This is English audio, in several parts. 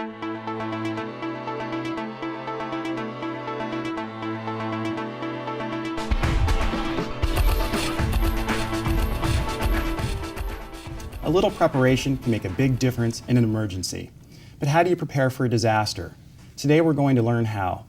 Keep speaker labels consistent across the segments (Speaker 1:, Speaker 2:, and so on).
Speaker 1: A little preparation can make a big difference in an emergency. But how do you prepare for a disaster? Today we're going to learn how.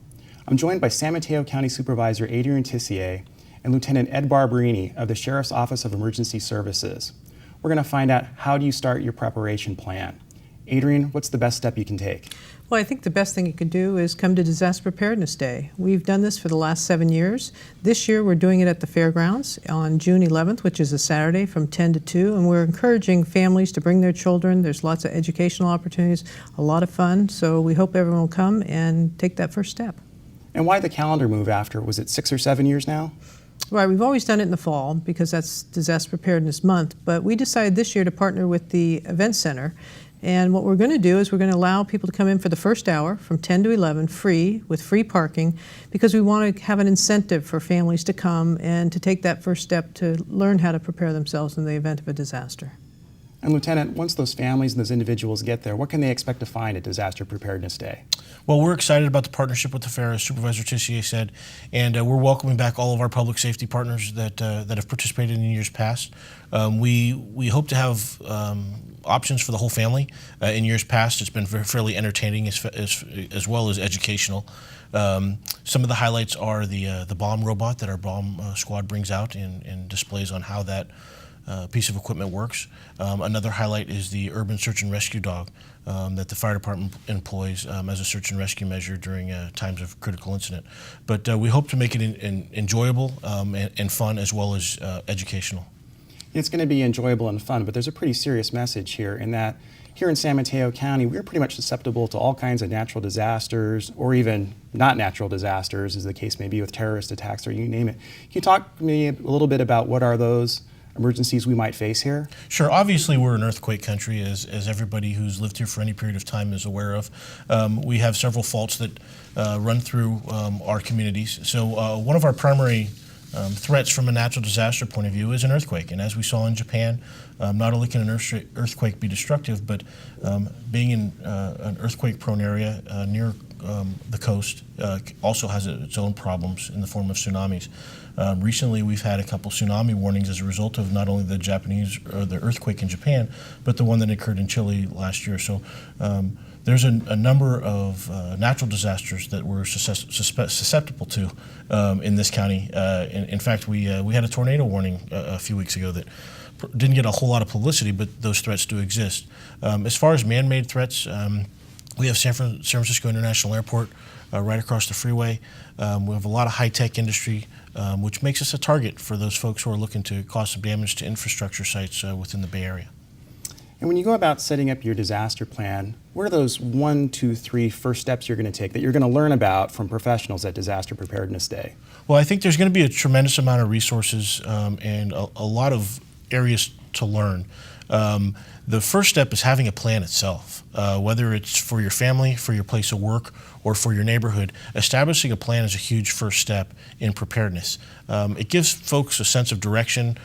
Speaker 1: I'm joined by San Mateo County Supervisor Adrian Tissier and Lieutenant Ed Barberini of the Sheriff's Office of Emergency Services. We're going to find out, how do you start your preparation plan? Adrian, what's the best step you can take?
Speaker 2: Well, I think the best thing you can do is come to Disaster Preparedness Day. We've done this for the last 7 years. This year we're doing it at the fairgrounds on June 11th, which is a Saturday from 10 to 2, and we're encouraging families to bring their children. There's lots of educational opportunities, a lot of fun, so we hope everyone will come and take that first step.
Speaker 1: And why the calendar move after? Was it 6 or 7 years now?
Speaker 2: Right, we've always done it in the fall because that's Disaster Preparedness Month, but we decided this year to partner with the Event Center. And what we're going to do is we're going to allow people to come in for the first hour from 10 to 11 free, with free parking, because we want to have an incentive for families to come and to take that first step to learn how to prepare themselves in the event of a disaster.
Speaker 1: And Lieutenant, once those families and those individuals get there, what can they expect to find at Disaster Preparedness Day?
Speaker 3: Well, we're excited about the partnership with the fair, as Supervisor Tissier said, and we're welcoming back all of our public safety partners that have participated in years past. We hope to have options for the whole family. In years past, it's been fairly entertaining as well as educational. Some of the highlights are the bomb robot that our bomb squad brings out and displays on how that piece of equipment works. Another highlight is the urban search and rescue dog that the fire department employs as a search and rescue measure during times of critical incident. But we hope to make it enjoyable and fun, as well as educational.
Speaker 1: It's going to be enjoyable and fun, but there's a pretty serious message here in that here in San Mateo County, we're pretty much susceptible to all kinds of natural disasters, or even not natural disasters, as the case may be with terrorist attacks or you name it. Can you talk to me a little bit about what are those emergencies we might face here?
Speaker 3: Sure. Obviously, we're an earthquake country, as everybody who's lived here for any period of time is aware of. We have several faults that run through our communities. So one of our primary threats from a natural disaster point of view is an earthquake. And as we saw in Japan, not only can an earthquake be destructive, but being in an earthquake-prone area near the coast also has its own problems in the form of tsunamis. Recently, we've had a couple tsunami warnings as a result of not only the the earthquake in Japan, but the one that occurred in Chile last year. So there's a number of natural disasters that we're susceptible to in this county. In fact, we had a tornado warning a few weeks ago that didn't get a whole lot of publicity, but those threats do exist. As far as man-made threats, we have San Francisco International Airport right across the freeway. We have a lot of high-tech industry, which makes us a target for those folks who are looking to cause some damage to infrastructure sites within the Bay Area.
Speaker 1: And when you go about setting up your disaster plan, what are those 1, 2, 3 first steps you're going to take that you're going to learn about from professionals at Disaster Preparedness Day?
Speaker 3: Well, I think there's going to be a tremendous amount of resources and a lot of areas to learn. The first step is having a plan itself, whether it's for your family, for your place of work, or for your neighborhood. Establishing a plan is a huge first step in preparedness. It gives folks a sense of direction,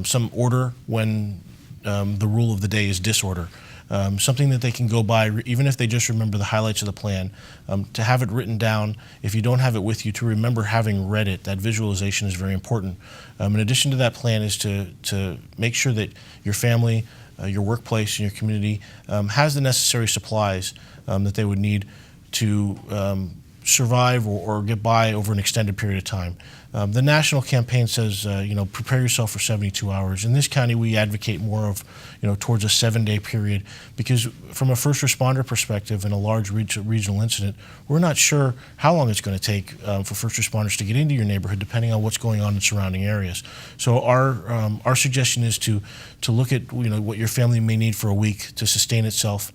Speaker 3: some order when the rule of the day is disorder. Something that they can go by, even if they just remember the highlights of the plan, to have it written down. If you don't have it with you, to remember having read it. That visualization is very important. In addition to that plan is to make sure that your family, your workplace, and your community has the necessary supplies that they would need to survive or get by over an extended period of time. The national campaign says, prepare yourself for 72 hours. In this county, we advocate more of, towards a 7-day period, because from a first responder perspective in a large regional incident, we're not sure how long it's going to take for first responders to get into your neighborhood, depending on what's going on in surrounding areas. So our suggestion is to look at what your family may need for a week to sustain itself.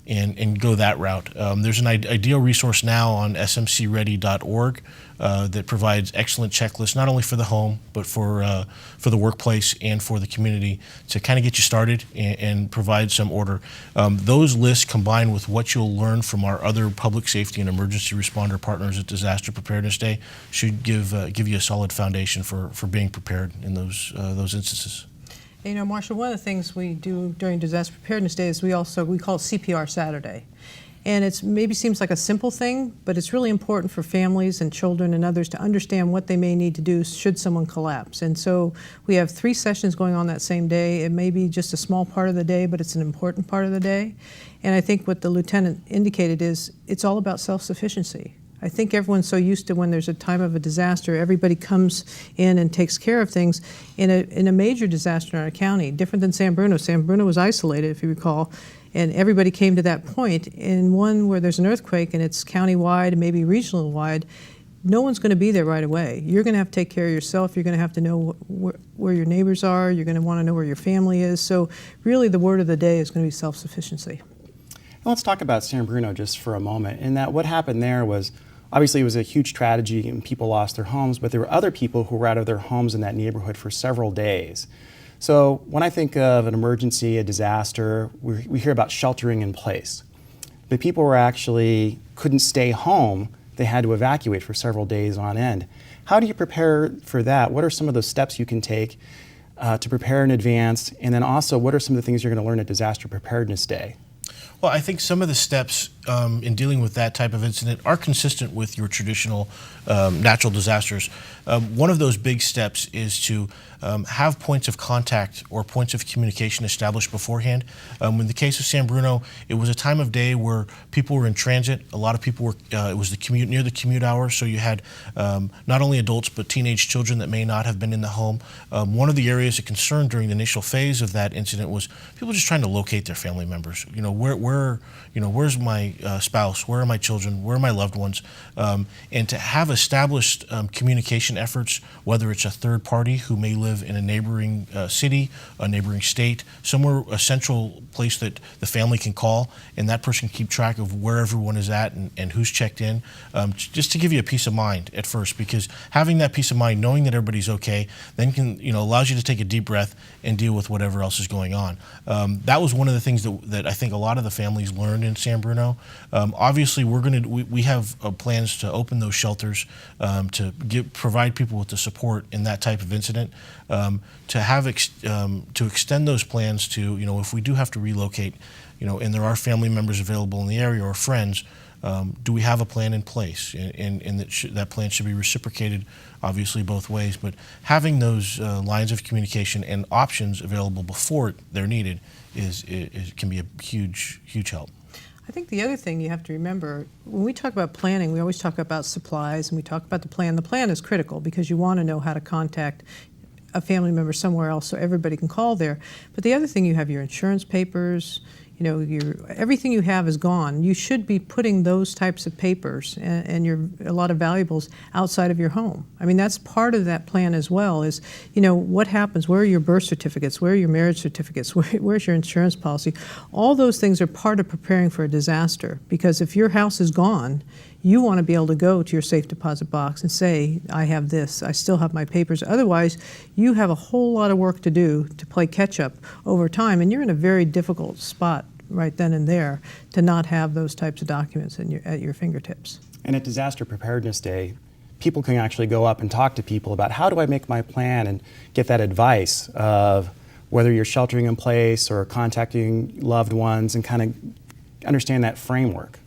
Speaker 3: And go that route. There's an ideal resource now on smcready.org that provides excellent checklists, not only for the home, but for the workplace and for the community, to kind of get you started and provide some order. Those lists, combined with what you'll learn from our other public safety and emergency responder partners at Disaster Preparedness Day, should give you a solid foundation for being prepared in those instances.
Speaker 2: Marshall, one of the things we do during Disaster Preparedness Day is we call it CPR Saturday. And it's maybe seems like a simple thing, but it's really important for families and children and others to understand what they may need to do should someone collapse. And so we have 3 sessions going on that same day. It may be just a small part of the day, but it's an important part of the day. And I think what the lieutenant indicated is it's all about self-sufficiency. I think everyone's so used to when there's a time of a disaster, everybody comes in and takes care of things. In a major disaster in our county, different than San Bruno. San Bruno was isolated, if you recall, and everybody came to that point. In one where there's an earthquake and it's county-wide and maybe regional-wide, no one's going to be there right away. You're going to have to take care of yourself. You're going to have to know where your neighbors are. You're going to want to know where your family is. So really the word of the day is going to be self-sufficiency.
Speaker 1: Let's talk about San Bruno just for a moment. In that what happened there was, obviously it was a huge tragedy and people lost their homes, but there were other people who were out of their homes in that neighborhood for several days. So when I think of an emergency, a disaster, we hear about sheltering in place. But people were actually couldn't stay home. They had to evacuate for several days on end. How do you prepare for that? What are some of those steps you can take to prepare in advance? And then also, what are some of the things you're going to learn at Disaster Preparedness Day?
Speaker 3: Well, I think some of the steps in dealing with that type of incident are consistent with your traditional natural disasters. One of those big steps is to have points of contact or points of communication established beforehand. In the case of San Bruno, it was a time of day where people were in transit. A lot of people were, it was near the commute hour, so you had not only adults but teenage children that may not have been in the home. One of the areas of concern during the initial phase of that incident was people just trying to locate their family members. Where's my spouse? Where are my children? Where are my loved ones? And to have established communication efforts, whether it's a third party who may live in a neighboring city, a neighboring state, somewhere, a central place that the family can call, and that person can keep track of where everyone is at and who's checked in, just to give you a peace of mind at first, because having that peace of mind, knowing that everybody's okay, then allows you to take a deep breath and deal with whatever else is going on. That was one of the things that I think a lot of the families learned in San Bruno. Obviously, we have plans to open those shelters to provide people with the support in that type of incident. To extend those plans to, if we do have to relocate, and there are family members available in the area or friends, do we have a plan in place? And that plan should be reciprocated, obviously, both ways. But having those lines of communication and options available before they're needed can be a huge help.
Speaker 2: I think the other thing you have to remember, when we talk about planning, we always talk about supplies and we talk about the plan. The plan is critical because you want to know how to contact a family member somewhere else so everybody can call there. But the other thing, you have your insurance papers, everything you have is gone. You should be putting those types of papers and a lot of valuables outside of your home. I mean, that's part of that plan as well is, what happens? Where are your birth certificates? Where are your marriage certificates? Where's your insurance policy? All those things are part of preparing for a disaster, because if your house is gone, you want to be able to go to your safe deposit box and say, I have this, I still have my papers. Otherwise, you have a whole lot of work to do to play catch up over time, and you're in a very difficult spot right then and there to not have those types of documents at your fingertips.
Speaker 1: And at Disaster Preparedness Day, people can actually go up and talk to people about how do I make my plan and get that advice of whether you're sheltering in place or contacting loved ones and kind of understand that framework.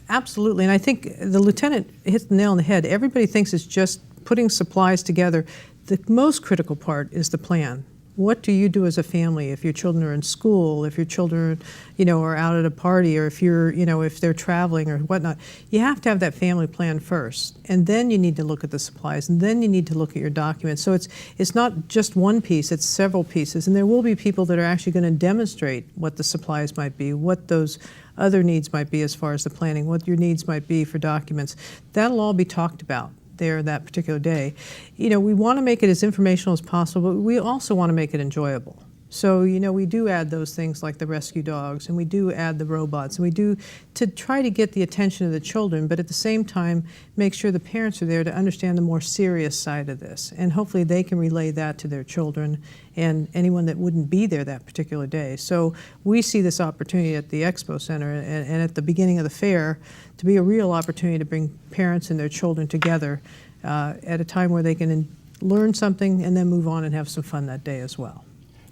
Speaker 2: Absolutely, and I think the lieutenant hit the nail on the head. Everybody thinks it's just putting supplies together. The most critical part is the plan. What do you do as a family if your children are in school, if your children, are out at a party, or if if they're traveling or whatnot? You have to have that family plan first, and then you need to look at the supplies, and then you need to look at your documents. So it's not just one piece; it's several pieces, and there will be people that are actually going to demonstrate what the supplies might be, what those other needs might be as far as the planning, what your needs might be for documents. That'll all be talked about there that particular day. We want to make it as informational as possible, but we also want to make it enjoyable. So, we do add those things like the rescue dogs, and we do add the robots, and we do to try to get the attention of the children, but at the same time, make sure the parents are there to understand the more serious side of this. And hopefully they can relay that to their children and anyone that wouldn't be there that particular day. So we see this opportunity at the Expo Center and at the beginning of the fair to be a real opportunity to bring parents and their children together at a time where they can learn something and then move on and have some fun that day as well.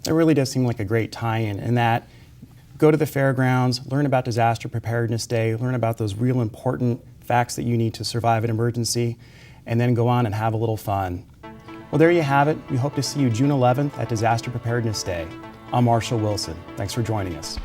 Speaker 1: It really does seem like a great tie-in, in that Go to the fairgrounds, learn about Disaster Preparedness Day, learn about those real important facts that you need to survive an emergency, and then go on and have a little fun. Well, there you have it. We hope to see you June 11th at Disaster Preparedness Day. I'm Marshall Wilson. Thanks for joining us.